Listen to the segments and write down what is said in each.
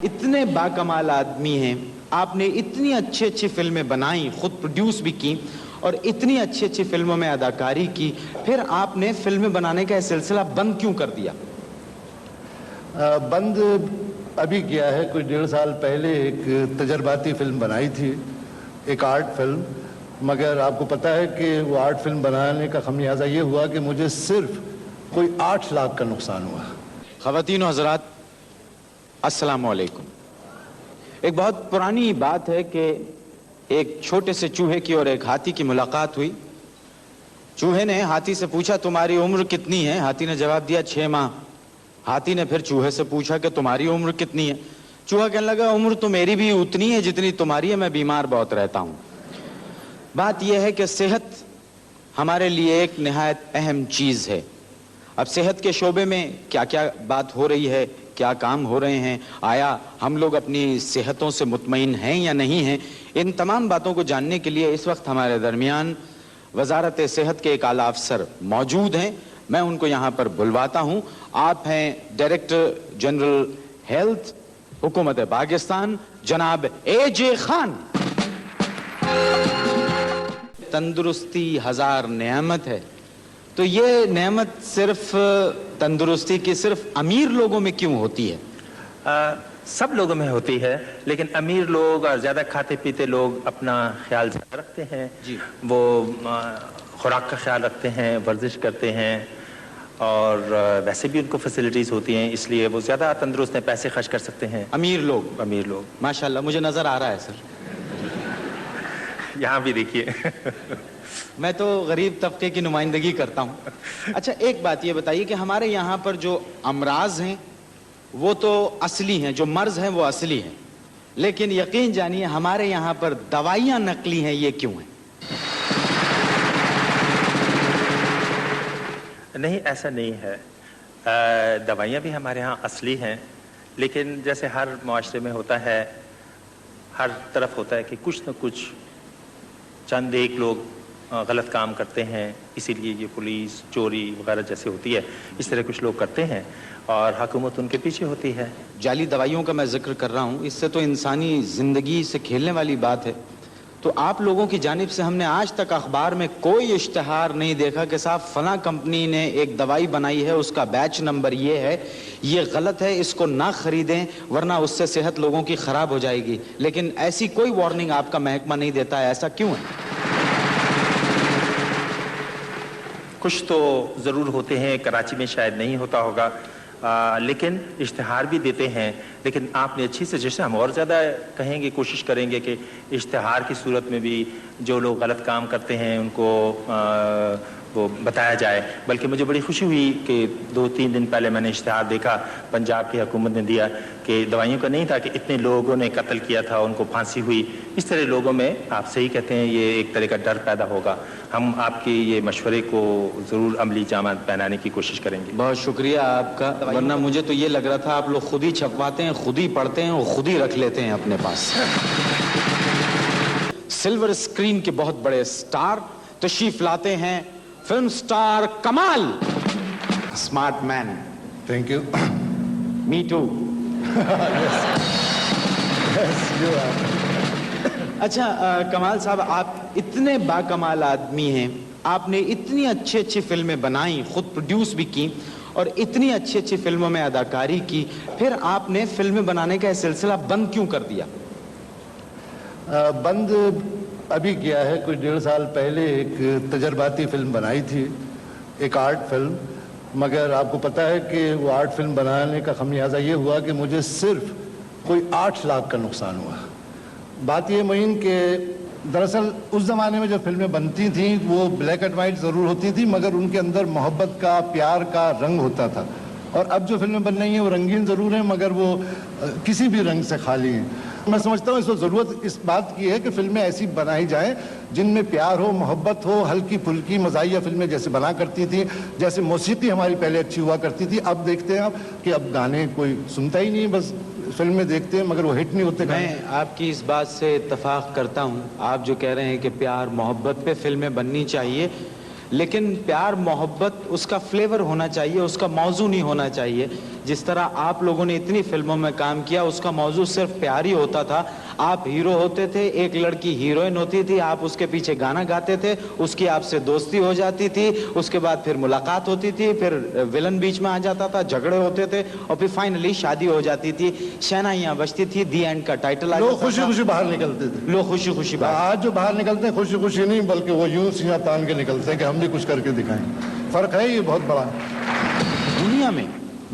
इतने बाकमाल आदमी हैं, आपने इतनी अच्छी अच्छी फिल्में बनाई, खुद प्रोड्यूस भी की और इतनी अच्छी अच्छी फिल्मों में अदाकारी की, फिर आपने फिल्में बनाने का सिलसिला बंद क्यों कर दिया? बंद अभी किया है। कुछ 1.5 साल पहले एक तजर्बाती फिल्म बनाई थी, एक आर्ट फिल्म, मगर आपको पता है कि वो आर्ट फिल्म बनाने का खमियाजा ये हुआ कि मुझे सिर्फ कोई 8 लाख का नुकसान हुआ। ख़वातीन और हज़रात, अस्सलामु अलैकुम। एक बहुत पुरानी बात है कि एक छोटे से चूहे की और एक हाथी की मुलाकात हुई। चूहे ने हाथी से पूछा, तुम्हारी उम्र कितनी है? हाथी ने जवाब दिया, 6 माह। हाथी ने फिर चूहे से पूछा कि तुम्हारी उम्र कितनी है? चूहा कहने लगा, उम्र तो मेरी भी उतनी है जितनी तुम्हारी है, मैं बीमार बहुत रहता हूं। बात यह है कि सेहत हमारे लिए एक निहायत अहम चीज है। अब सेहत के शोबे में क्या क्या बात हो रही है, क्या काम हो रहे हैं, आया हम लोग अपनी सेहतों से मुतमईन हैं या नहीं हैं, इन तमाम बातों को जानने के लिए इस वक्त हमारे दरमियान वजारत सेहत के एक आला अफसर मौजूद हैं। मैं उनको यहाँ पर बुलवाता हूँ। आप हैं डायरेक्टर जनरल हेल्थ हुकूमत पाकिस्तान, जनाब AJ खान। तंदुरुस्ती हजार नेमत है, तो ये नेमत सिर्फ तंदुरुस्ती की सिर्फ अमीर लोगों में क्यों होती है? सब लोगों में होती है, लेकिन अमीर लोग और ज़्यादा खाते पीते लोग अपना ख्याल ज़्यादा रखते हैं जी। वो खुराक का ख्याल रखते हैं, वर्जिश करते हैं और वैसे भी उनको फैसिलिटीज़ होती हैं, इसलिए वो ज़्यादा तंदुरुस्त हैं, पैसे खर्च कर सकते हैं। अमीर लोग माशाल्लाह, मुझे नज़र आ रहा है सर। यहाँ भी देखिए। मैं तो गरीब तबके की नुमाइंदगी करता हूँ। अच्छा, एक बात ये बताइए कि हमारे यहाँ पर जो अमराज हैं वो तो असली हैं, जो मर्ज हैं वो असली हैं, लेकिन यकीन जानिए हमारे यहाँ पर दवाइयाँ नकली हैं, ये क्यों है? नहीं, ऐसा नहीं है। दवाइयाँ भी हमारे यहाँ असली हैं, लेकिन जैसे हर माशरे में होता है, हर तरफ होता है कि कुछ न कुछ चंद एक लोग गलत काम करते हैं, इसीलिए ये पुलिस चोरी वगैरह जैसे होती है, इस तरह कुछ लोग करते हैं और हुकूमत उनके पीछे होती है। जाली दवाइयों का मैं जिक्र कर रहा हूँ, इससे तो इंसानी ज़िंदगी से खेलने वाली बात है। तो आप लोगों की जानिब से हमने आज तक अखबार में कोई इश्तिहार नहीं देखा कि साहब फला कंपनी ने एक दवाई बनाई है, उसका बैच नंबर ये है, ये गलत है, इसको ना खरीदें वरना उससे सेहत लोगों की ख़राब हो जाएगी। लेकिन ऐसी कोई वार्निंग आपका महकमा नहीं देता है, ऐसा क्यों है? कुछ तो ज़रूर होते हैं, कराची में शायद नहीं होता होगा, लेकिन इश्तिहार भी देते हैं। लेकिन आपने अच्छी से, जैसे हम और ज़्यादा कहेंगे, कोशिश करेंगे कि इश्तिहार की सूरत में भी जो लोग गलत काम करते हैं उनको वो बताया जाए। बल्कि मुझे बड़ी खुशी हुई कि 2-3 दिन पहले मैंने इश्तिहार देखा, पंजाब की हुकूमत ने दिया कि दवाइयों का नहीं था कि इतने लोगों ने कत्ल किया था, उनको फांसी हुई। इस तरह लोगों में, आप सही कहते हैं, ये एक तरह का डर पैदा होगा। हम आपके ये मशवरे को ज़रूर अमली जामा पहनाने की कोशिश करेंगे। बहुत शुक्रिया आपका, वरना मुझे तो ये लग रहा था आप लोग खुद ही छपवाते हैं, खुद ही पढ़ते हैं और खुद ही रख लेते हैं अपने पास। सिल्वर स्क्रीन के बहुत बड़े स्टार तशरीफ लाते हैं, film star Kamal. Smart man. Thank you. Me too. अच्छा कमाल साहब, आप इतने बाकमाल आदमी हैं, आपने इतनी अच्छी अच्छी फिल्में बनाई, खुद प्रोड्यूस भी की और इतनी अच्छी अच्छी फिल्मों में अदाकारी की, फिर आपने फिल्में बनाने का सिलसिला बंद क्यों कर दिया? बंद अभी किया है। कुछ 1.5 साल पहले एक तजर्बाती फिल्म बनाई थी, एक आर्ट फिल्म, मगर आपको पता है कि वो आर्ट फिल्म बनाने का खमियाजा ये हुआ कि मुझे सिर्फ कोई 8 लाख का नुकसान हुआ। बात ये मोइन कि दरअसल उस ज़माने में जो फिल्में बनती थीं वो ब्लैक एंड वाइट ज़रूर होती थी, मगर उनके अंदर मोहब्बत का, प्यार का रंग होता था। और अब जो फिल्में बन रही हैं वो रंगीन ज़रूर हैं, मगर वो किसी भी रंग से खाली हैं। मैं समझता हूँ इस वक्त ज़रूरत इस बात की है कि फिल्में ऐसी बनाई जाएं जिनमें प्यार हो, मोहब्बत हो, हल्की फुल्की मज़ाहिया फिल्में जैसे बना करती थी, जैसे मौसीकी हमारी पहले अच्छी हुआ करती थी। अब देखते हैं आप कि अब गाने कोई सुनता ही नहीं, बस फिल्में देखते हैं मगर वो हिट नहीं होते। मैं आपकी इस बात से इत्तफाक करता हूँ। आप जो कह रहे हैं कि प्यार मोहब्बत पे फिल्में बननी चाहिए, लेकिन प्यार मोहब्बत उसका फ्लेवर होना चाहिए, उसका मौजू नहीं होना चाहिए। جس طرح آپ لوگوں نے اتنی فلموں میں کام کیا اس کا موضوع صرف پیار ہی ہوتا تھا. آپ ہیرو ہوتے تھے, ایک لڑکی ہیروئن ہوتی تھی, آپ اس کے پیچھے گانا گاتے تھے, اس کی آپ سے دوستی ہو جاتی تھی, اس کے بعد پھر ملاقات ہوتی تھی, پھر ولن بیچ میں آ جاتا تھا, جھگڑے ہوتے تھے اور پھر فائنلی شادی ہو جاتی تھی, شہنائیاں بجتی تھی, دی اینڈ کا ٹائٹل آ لوگ جاتا خوشی تھا. خوشی باہر نکلتے تھے. لوگ خوشی خوشی بات. آج جو باہر نکلتے ہیں خوشی خوشی نہیں بلکہ وہ یوں سیاہ تان کے نکلتے ہیں کہ ہم بھی کچھ کر کے دکھائیں. فرق ہے یہ بہت بڑا. دنیا میں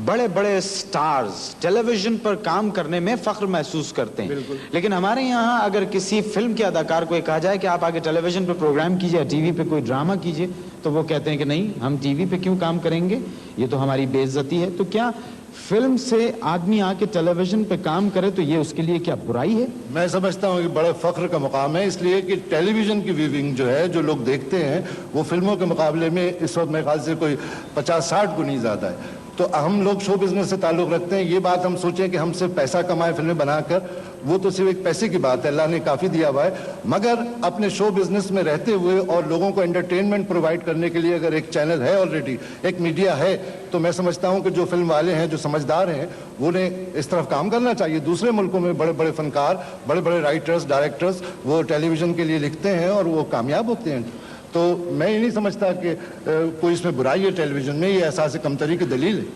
بڑے بڑے سٹارز ٹیلی ویژن پر کام کرنے میں فخر محسوس کرتے ہیں, لیکن ہمارے یہاں اگر کسی فلم کے اداکار کو یہ کہا جائے کہ آپ آگے ٹیلی ویژن پہ پروگرام کیجئے, ٹی وی پہ کوئی ڈرامہ کیجئے, تو وہ کہتے ہیں کہ نہیں, ہم ٹی وی پہ کیوں کام کریں گے, یہ تو ہماری بے عزتی ہے. تو کیا فلم سے آدمی آ کے ٹیلی ویژن پہ کام کرے تو یہ اس کے لیے کیا برائی ہے؟ میں سمجھتا ہوں کہ بڑے فخر کا مقام ہے, اس لیے کہ ٹیلی ویژن کی ویونگ جو ہے, جو لوگ دیکھتے ہیں وہ فلموں کے مقابلے میں اس وقت میرے خیال سے کوئی 50-60 گنی زیادہ ہے. تو ہم لوگ شو بزنس سے تعلق رکھتے ہیں, یہ بات ہم سوچیں کہ ہم صرف پیسہ کمائیں فلمیں بنا کر, وہ تو صرف ایک پیسے کی بات ہے, اللہ نے کافی دیا ہوا ہے, مگر اپنے شو بزنس میں رہتے ہوئے اور لوگوں کو انٹرٹینمنٹ پرووائڈ کرنے کے لیے اگر ایک چینل ہے, آلریڈی ایک میڈیا ہے, تو میں سمجھتا ہوں کہ جو فلم والے ہیں, جو سمجھدار ہیں, وہ نے اس طرف کام کرنا چاہیے. دوسرے ملکوں میں بڑے بڑے فنکار, بڑے بڑے رائٹرز, ڈائریکٹرز وہ ٹیلی ویژن کے لیے لکھتے ہیں اور وہ کامیاب ہوتے ہیں. تو میں یہ نہیں سمجھتا کہ کوئی اس میں برائی ہے ٹیلی ویژن میں, یہ احساس کمتری کی دلیل ہے.